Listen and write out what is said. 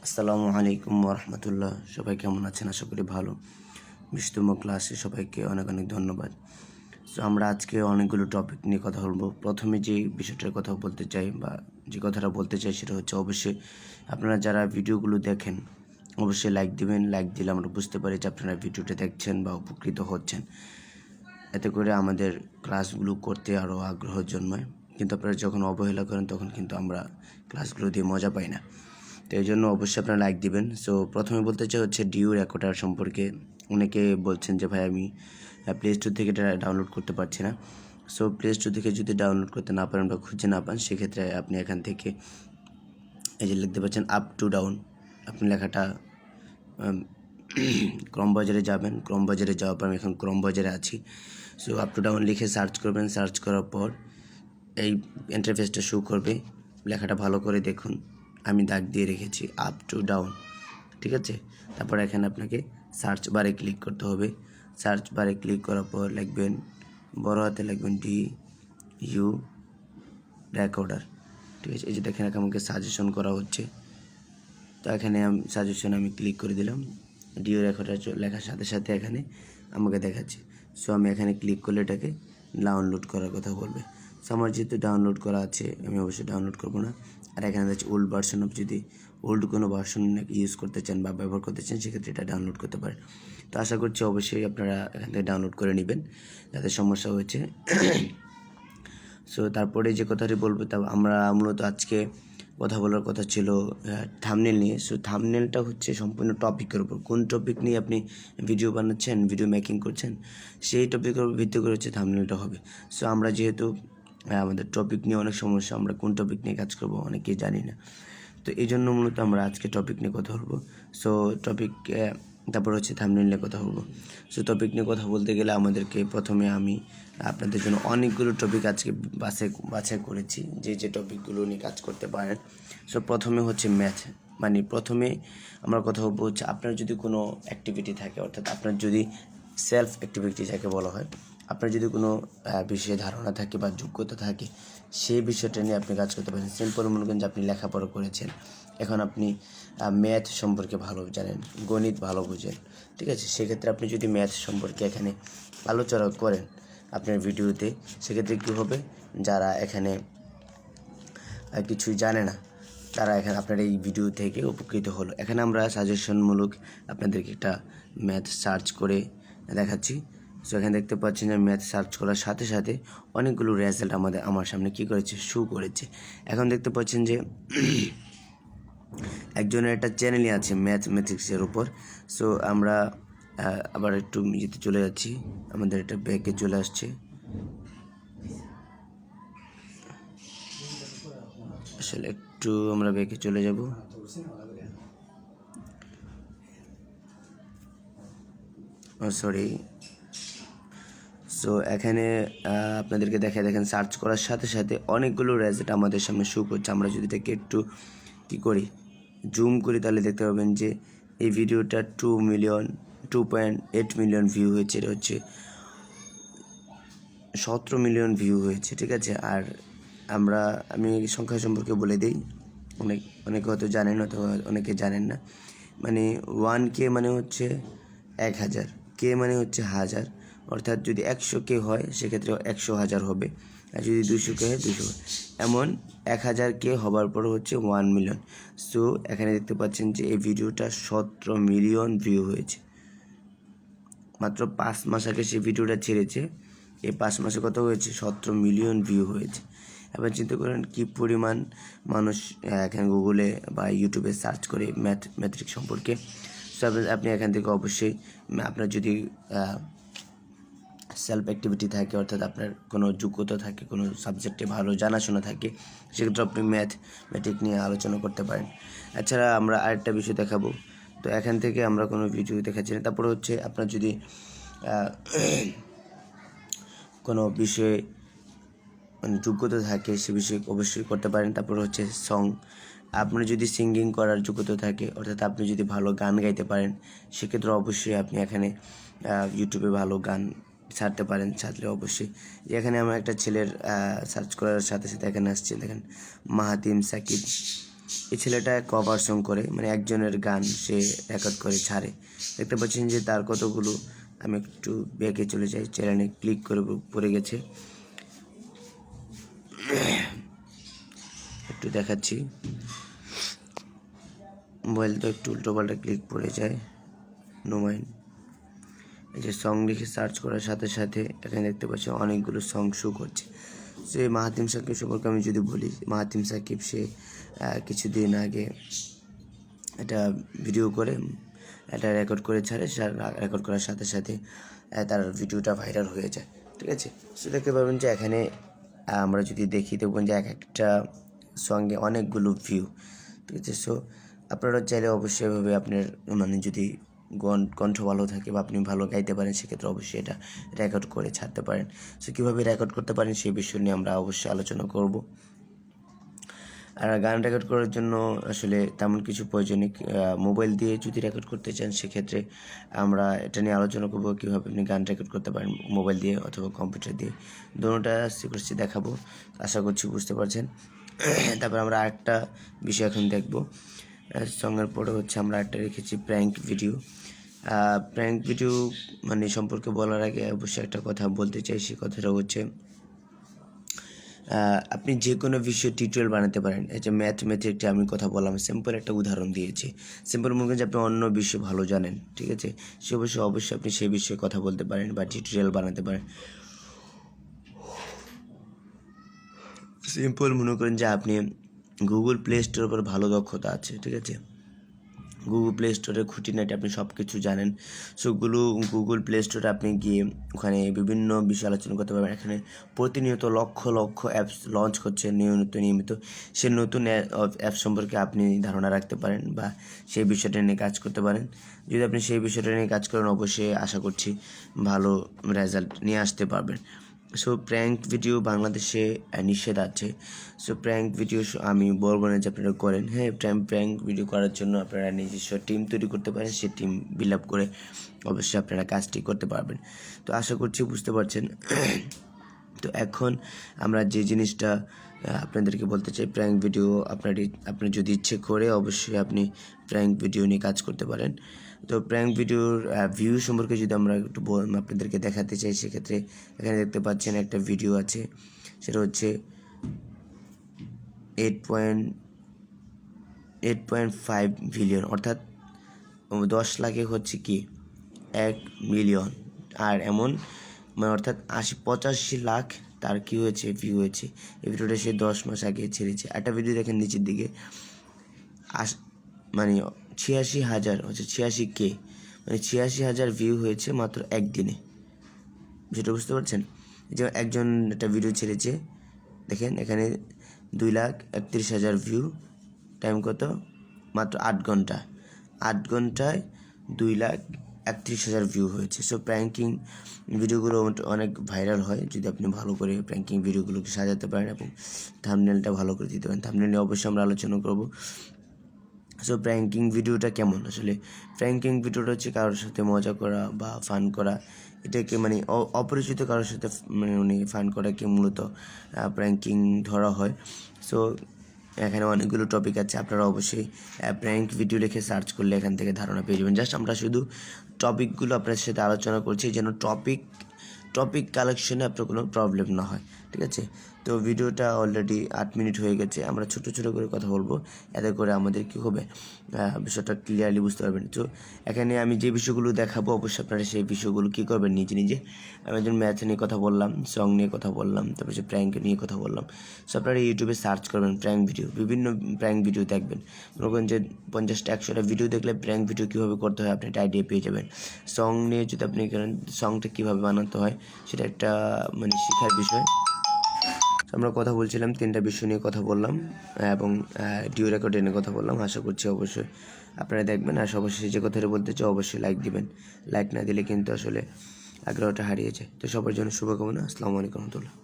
আসসালামু আলাইকুম ওরহমতুল্লাহ। সবাই কেমন আছেন? আশা করি ভালো। 20তম ক্লাসে সবাইকে অনেক অনেক ধন্যবাদ। সো আমরা আজকে অনেকগুলো টপিক নিয়ে কথা বলবো। প্রথমে যে বিষয়টার কথা বলতে চাই বা যে কথাটা বলতে চাই সেটা হচ্ছে অবশ্যই আপনারা যারা ভিডিওগুলো দেখেন অবশ্যই লাইক দিবেন। লাইক দিলে আমরা বুঝতে পারি যে আপনারা ভিডিওটা দেখছেন বা উপকৃত হচ্ছেন। এতে করে আমাদের ক্লাসগুলো করতে আরও আগ্রহ জন্মায়। কিন্তু আপনারা যখন অবহেলা করেন তখন কিন্তু আমরা ক্লাসগুলো দিয়ে মজা পাই না। তো এই জন্য অবশ্যই আপনারা লাইক দিবেন। সো প্রথমে বলতে চাই হচ্ছে ডিউ রেকর্ডার সম্পর্কে। অনেকে বলছেন যে ভাই আমি প্লে স্টোর থেকে এটা ডাউনলোড করতে পারছি না। সো প্লে স্টোর থেকে যদি ডাউনলোড করতে না পারেন বা খুঁজে না পান সেক্ষেত্রে আপনি এখান থেকে এই যে লিখতে পাচ্ছেন আপ টু ডাউন। আপনি লেখাটা ক্রম বাজারে যাবেন। ক্রম বাজারে যাওয়ার পর আমি এখন ক্রম বাজারে আছি। সো আপ টু ডাউন লিখে সার্চ করবেন। সার্চ করার পর এই ইন্টারফেসটা শো করবে। লেখাটা ভালো করে দেখুন, আমি দাগ দিয়ে রেখেছি আপ টু ডাউন, ঠিক আছে। তারপর এখানে আপনাকে সার্চ বারে ক্লিক করতে হবে। সার্চ বারে ক্লিক করার পর লিখবেন বড় হাতে লিখবেন DU রেকর্ডার, ঠিক আছে। এই যে দেখেন আমাকে সাজেশন করা হচ্ছে, তো এখানে সাজেশন আমি ক্লিক করে দিলাম। ডিও রেকর্ডার লেখার সাথে সাথে এখানে আমাকে দেখাচ্ছে। সো আমি এখানে ক্লিক করলে এটাকে ডাউনলোড করার কথা বলবে। সো আমার যেহেতু ডাউনলোড করা আছে আমি অবশ্যই ডাউনলোড করবো না। আর এখানে যাচ্ছে ওল্ড ভার্সন অফ, যদি ওল্ড কোনো ভার্সন ইউজ করতে চান বা ব্যবহার করতে চান সেক্ষেত্রে এটা ডাউনলোড করতে পারেন। তো আশা করছি অবশ্যই আপনারা এখান থেকে ডাউনলোড করে নেবেন যাদের সমস্যা হয়েছে। সো তারপরে যে কথাটি বলবো তা আমরা মূলত আজকে কথা বলার কথা ছিল থাম্বনেল নিয়ে। সো থাম্বনেলটা হচ্ছে সম্পূর্ণ টপিকের উপর, কোন টপিক নিয়ে আপনি ভিডিও বানাচ্ছেন, ভিডিও মেকিং করছেন, সেই টপিকের উপর ভিত্তি করে হচ্ছে থাম্বনেলটা হবে। সো আমরা যেহেতু আমাদের টপিক নিয়ে অনেক সমস্যা, আমরা কোন টপিক নিয়ে কাজ করবো অনেকেই জানি না। তো এই জন্য মূলত আমরা আজকে টপিক নিয়ে কথা বলবো। সো টপিক তারপর হচ্ছে থাম্বনেল নিয়ে কথা বলবো। সো টপিক নিয়ে কথা বলতে গেলে আমাদেরকে প্রথমে আমি আপনাদের জন্য অনেকগুলো টপিক আজকে বাছাই করেছি যে টপিকগুলো নিয়ে কাজ করতে পারেন। সো প্রথমে হচ্ছে ম্যাথ, মানে প্রথমে আমরা কথা বলবো হচ্ছে আপনার যদি কোনো অ্যাক্টিভিটি থাকে, অর্থাৎ আপনার যদি সেলফ অ্যাক্টিভিটি যাকে বলা হয়, আপনার যদি কোনো বিষয়ে ধারণা থাকে বা যোগ্যতা থাকে সেই বিষয়টা নিয়ে আপনি কাজ করতে পারেন। সিম্পল মনে করেন যে আপনি লেখাপড়া করেছেন, এখন আপনি ম্যাথ সম্পর্কে ভালো জানেন, গণিত ভালো বুঝেন, ঠিক আছে। সেক্ষেত্রে আপনি যদি ম্যাথ সম্পর্কে এখানে আলোচনা করেন আপনার ভিডিওতে, সেক্ষেত্রে কী হবে, যারা এখানে কিছুই জানে না তারা এখানে আপনার এই ভিডিও থেকে উপকৃত হলো। এখানে আমরা সাজেশনমূলক আপনাদেরকে একটা ম্যাথ সার্চ করে দেখাচ্ছি। সো এখানে দেখতে পাচ্ছেন যে ম্যাথ সার্চ করার সাথে সাথে অনেকগুলো রেজাল্ট আমার সামনে কী করেছে, শো করেছে। এখন দেখতে পাচ্ছেন যে একজনের একটা চ্যানেলই আছে ম্যাথমেটিক্সের উপর। সো আমরা আবার একটু ইয়েতে চলে যাচ্ছি, আমাদের একটা ব্যাকে চলে আসছে। আসলে একটু আমরা ব্যাকে চলে যাব। সরি। সো এখানে আপনাদেরকে দেখেন সার্চ করার সাথে সাথে অনেকগুলো রেজাল্ট আমাদের সামনে শো করছে। আমরা যদি এটাকে একটু কী করি, জুম করি, তাহলে দেখতে পাবেন যে এই ভিডিওটা 2.8 মিলিয়ন ভিউ হয়েছে। এটা হচ্ছে 17 মিলিয়ন ভিউ হয়েছে, ঠিক আছে। আর আমি সংখ্যা সম্পর্কে বলে দিই, অনেকে হয়তো জানেন, হয়তো অনেকে জানেন না। মানে 1K মানে হচ্ছে 1000, কে মানে হচ্ছে 1000, অর্থাৎ যদি 100K হয় সেক্ষেত্রে 100,000 হবে, আর যদি 200K হয় 200, এমন 1000K হবার পর হচ্ছে 1 মিলিয়ন। সো এখানে দেখতে পাচ্ছেন যে এই ভিডিওটা 17 মিলিয়ন ভিউ হয়েছে। মাত্র 5 মাস আগে সেই ভিডিওটা ছেড়েছে, এই 5 মাসে কত হয়েছে, 17 মিলিয়ন ভিউ হয়েছে। এবার চিন্তা করেন কী পরিমাণ মানুষ এখানে গুগলে বা ইউটিউবে সার্চ করে ম্যাথমেটিক্স সম্পর্কে। সো আপনি এখান থেকে অবশ্যই আপনার যদি সেলফ অ্যাক্টিভিটি থাকে, অর্থাৎ আপনার কোনো যোগ্যতা থাকে, কোনো সাবজেক্টে ভালো জানাশোনা থাকে, সেক্ষেত্রে আপনি ম্যাথমেটিক্স নিয়ে আলোচনা করতে পারেন। এছাড়া আমরা আরেকটা বিষয় দেখাবো। তো এখান থেকে আমরা কোনো ভিডিও দেখাচ্ছি না। তারপরে হচ্ছে আপনার যদি কোনো বিষয়ে মানে যোগ্যতা থাকে সে বিষয়ে অবশ্যই করতে পারেন। তারপর হচ্ছে আপনার যদি সিঙ্গিং করার যোগ্যতা থাকে, অর্থাৎ আপনি যদি ভালো গান গাইতে পারেন, সেক্ষেত্রে অবশ্যই আপনি এখানে ইউটিউবে ভালো গান ছাড়তে পারেন। ছাড়লে অবশ্যই এখানে আমার একটা ছেলের সার্চ করার সাথে সাথে এখানে আসছে, দেখেন মাহাতিম সাকিব, এই ছেলেটা কভার সং করে, মানে একজনের গান সে রেকর্ড করে ছাড়ে। দেখতে পাচ্ছেন যে তার কতগুলো, আমি একটু ব্যাকে চলে যাই, চ্যানেলে ক্লিক করে পড়ে গেছে, একটু দেখাচ্ছি। মোবাইল তো একটু উল্টোপাল্টা ক্লিক পড়ে যায়, নো মাইন্ড। এই যে সং লিখে সার্চ করার সাথে সাথে এখানে দেখতে পাচ্ছি অনেকগুলো সং শো করছে। সে মাহাতিম সাকিব সম্পর্কে আমি যদি বলি, মাহাতিম সাকিব সে কিছুদিন আগে একটা ভিডিও করে, এটা রেকর্ড করে ছাড়ে, রেকর্ড করার সাথে সাথে তার ভিডিওটা ভাইরাল হয়ে যায়। ঠিক আছে, সো দেখতে পাবেন যে এখানে আমরা যদি দেখি দেখবেন যে এক একটা সঙ্গে অনেকগুলো ভিউ। ঠিক আছে, সো আপনারা চাইলে অবশ্যই এভাবে আপনার মানে যদি কণ্ঠ ভালো থাকে বা আপনি ভালো গাইতে পারেন, সেক্ষেত্রে অবশ্যই এটা রেকর্ড করে ছাড়তে পারেন। সো কীভাবে রেকর্ড করতে পারেন সেই বিষয় নিয়ে আমরা অবশ্যই আলোচনা করব। আর গান রেকর্ড করার জন্য আসলে তেমন কিছু প্রয়োজন নেই। মোবাইল দিয়ে যদি রেকর্ড করতে চান সেক্ষেত্রে আমরা এটা নিয়ে আলোচনা করবো কীভাবে আপনি গান রেকর্ড করতে পারেন মোবাইল দিয়ে অথবা কম্পিউটার দিয়ে। দুটোটা সিকোয়েন্সে দেখাবো, আশা করছি বুঝতে পারছেন। তারপর আমরা আরেকটা বিষয় এখন দেখব। সঙ্গের পরে হচ্ছে আমরা একটা রেখেছি প্র্যাঙ্ক ভিডিও। প্র্যাঙ্ক ভিডিও মানে সম্পর্কে বলার আগে অবশ্যই একটা কথা বলতে চাই, সেই কথাটা হচ্ছে আপনি যে কোনো বিষয়ে টিউটোরিয়াল বানাতে পারেন। এই যে ম্যাথমেটিক্সে আমি কথা বললাম, সিম্পল একটা উদাহরণ দিয়েছি। সিম্পল মনে করেন যে আপনি অন্য বিষয় ভালো জানেন, ঠিক আছে, সে অবশ্যই আপনি সেই বিষয়ে কথা বলতে পারেন বা টিউটোরিয়াল বানাতে পারেন। সিম্পল মনে করেন যে আপনি গুগল প্লে স্টোরের উপর ভালো দক্ষতা আছে, ঠিক আছে, গুগল প্লে স্টোরের খুঁটিনাটি আপনি সব কিছু জানেন। সেগুলো গুগল প্লে স্টোরে আপনি গিয়ে ওখানে বিভিন্ন বিষয় আলোচনা করতে পারবেন। এখানে প্রতিনিয়ত লক্ষ লক্ষ অ্যাপস লঞ্চ করছে নিয়মিত। সে নতুন অ্যাপ সম্পর্কে আপনি ধারণা রাখতে পারেন বা সেই বিষয়টা নিয়ে কাজ করতে পারেন। যদি আপনি সেই বিষয়টা নিয়ে কাজ করেন, অবশ্যই আশা করছি ভালো রেজাল্ট নিয়ে আসতে পারবেন। সো প্র্যাঙ্ক ভিডিও বাংলাদেশে নিষেধ আছে। সো প্র্যাঙ্ক ভিডিও আমি বলবো না যে আপনারা করেন। হ্যাঁ, প্র্যাঙ্ক ভিডিও করার জন্য আপনারা নিজস্ব টিম তৈরি করতে পারেন, সেই টিম বিল্ড আপ করে অবশ্যই আপনারা কাজটি করতে পারবেন। তো আশা করছি বুঝতে পারছেন। তো এখন আমরা যে জিনিসটা আপনাদেরকে বলতে চাই, প্র্যাঙ্ক ভিডিও আপনি যদি ইচ্ছে করে অবশ্যই আপনি প্র্যাঙ্ক ভিডিও নিয়ে কাজ করতে পারেন। তো প্র্যাঙ্ক ভিডিওর ভিউ সম্পর্কে যদি আমরা একটু আপনাদেরকে দেখাতে চাই, সেক্ষেত্রে এখানে দেখতে পাচ্ছেন একটা ভিডিও আছে, সেটা হচ্ছে 8.5 বিলিয়ন, অর্থাৎ 10 লাখে হচ্ছে কি 1 মিলিয়ন। আর এমন মানে অর্থাৎ 85 লাখ তার কী হয়েছে ভিউ হয়েছে। এই ভিডিওটা সে 10 মাস আগে ছেড়েছে। একটা ভিডিও দেখেন নিচের দিকে মানে 86,000 হচ্ছে 86K, মানে 86,000 ভিউ হয়েছে মাত্র একদিনে। যেটা বুঝতে পারছেন, যে একজন একটা ভিডিও ছেড়েছে, দেখেন এখানে 2,31,000 ভিউ, টাইম কত, মাত্র 8 ঘন্টা। 8 ঘন্টায় 2,31,000 ভিউ হয়েছে। সো প্র্যাঙ্কিং ভিডিওগুলো অনেক ভাইরাল হয় যদি আপনি ভালো করে প্র্যাঙ্কিং ভিডিওগুলোকে সাজাতে পারেন এবং থাম্বনেলটা ভালো করে দিতে পারেন। থাম্বনেল নিয়ে অবশ্যই আমরা আলোচনা করব। সো প্র্যাঙ্কিং ভিডিওটা কেমন, আসলে প্র্যাঙ্কিং ভিডিওটা হচ্ছে কারোর সাথে মজা করা বা ফান করা, এটাকে মানে অপরিচিত কারোর সাথে মানে ফান করাকে মূলত প্র্যাঙ্কিং ধরা হয়। সো এখানে অনেকগুলো টপিক আছে, আপনারা অবশ্যই প্র্যাঙ্ক ভিডিও লিখে সার্চ করলে এখান থেকে ধারণা পেয়ে যাবেন। জাস্ট আমরা শুধু টপিকগুলো আপনার সাথে আলোচনা করছি যেন টপিক কালেকশনে আপনার কোনো প্রবলেম না হয়, ঠিক আছে। তো ভিডিওটা অলরেডি 8 মিনিট হয়ে গেছে, আমরা ছোটো করে কথা বলবো, এতে করে আমাদের কী হবে বিষয়টা ক্লিয়ারলি বুঝতে পারবেন। তো এখানে আমি যে বিষয়গুলো দেখাবো অবশ্যই আপনারা সেই বিষয়গুলো কী করবেন নিজে। আমি একজন ম্যাথ নিয়ে কথা বললাম, সং নিয়ে কথা বললাম, তারপর যে প্র্যাঙ্ক নিয়ে কথা বললাম। সো আপনারা ইউটিউবে সার্চ করবেন প্র্যাঙ্ক ভিডিও, বিভিন্ন প্র্যাঙ্ক ভিডিও দেখবেন। মনে করেন যে 50টা 100টা ভিডিও দেখলে প্র্যাঙ্ক ভিডিও কীভাবে করতে হয় আপনি একটা আইডিয়া পেয়ে যাবেন। সং নিয়ে যদি আপনি করেন, সংটা কীভাবে বানাতে হয় সেটা একটা মানে শেখার বিষয়। আমরা কথা বলছিলাম 3টা বিষয় নিয়ে কথা বললাম এবং ডিও রেকর্ড নিয়ে কথা বললাম। আশা করছি অবশ্যই আপনারা দেখবেন। আর সর্বশেষে যে কথাটা বলতে চাই, অবশ্যই লাইক দিবেন। লাইক না দিলে কিন্তু আসলে আগ্রহটা হারিয়ে যায়। তো সবার জন্য শুভকামনা। আসসালামু আলাইকুম রহমতুল্লাহ।